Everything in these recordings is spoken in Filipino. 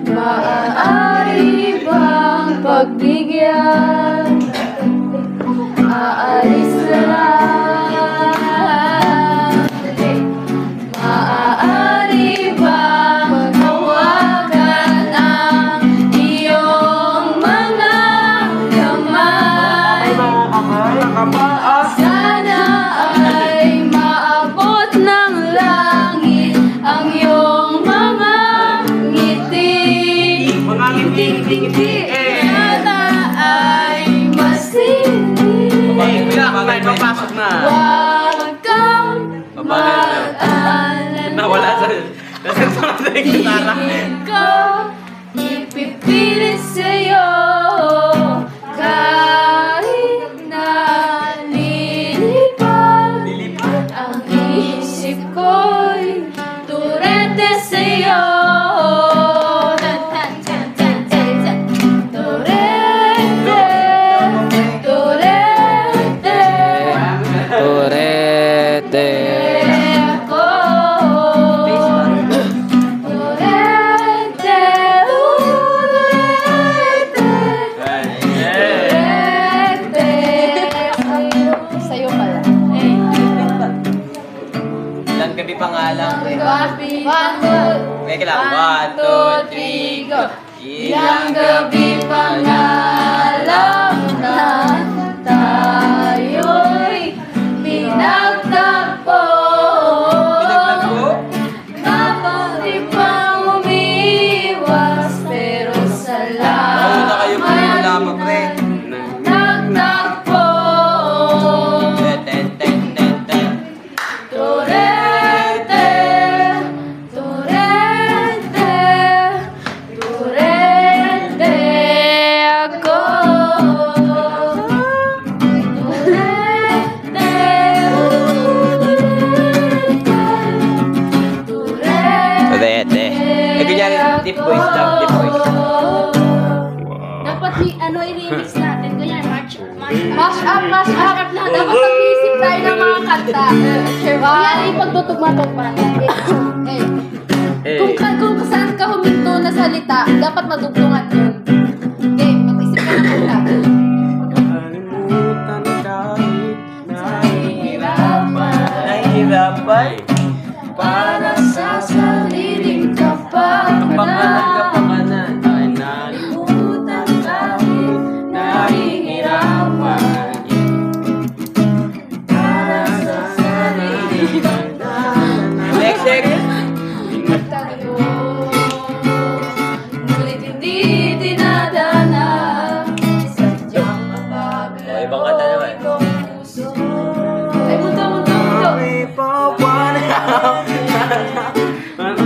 Maaari bang pagbigyan? Aalis na lang. Maaari bang hawakan ang iyong mga kamay? Sana ay maabot ng langit ang iyong mga ngiti. Sana ay masindig. Papasok na. Huwag kang mag-alala. Nawala sa gitara. Hindi ko ipipilit sa'yo kahit na lilipad ang isip ko'y turete sa'yo. Ilang gabi pa nga lang. May kailangan. 1, 2, 3, go! Ilang gabi pa nga lang na tayo'y pinagtagpo. Kapati pang umiiwas pero Nauna kayo po yung lamang, pre. nagtagpo. Turete, turete, turete ako. Turete, Turete. Eh, kunyari, deep voice lang, deep voice. Dapat i-remix natin. Ganyan, Mash up na. Dapat mag-iisip tayo ng mga kanta. Ganyan, ipagtutugma-tugma. Kung saan ka huminto na salita, dapat madugtungan yun. Okay, mag-isip ka ng kanta. Kalimutan kahit nahihirapan. Para sa sariling kapakanan. Ay nalimutan kahit nahihirapan. Para sa sariling Next. tayo. Ngunit hindi dinadana. Sadyang mapaglaw Ibang kanta naman. itong puso. Ay, munta. Hindi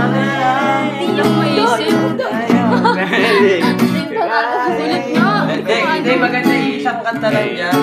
yung maisip. Sulit nga. Hindi maganda, isang kanta lang dyan.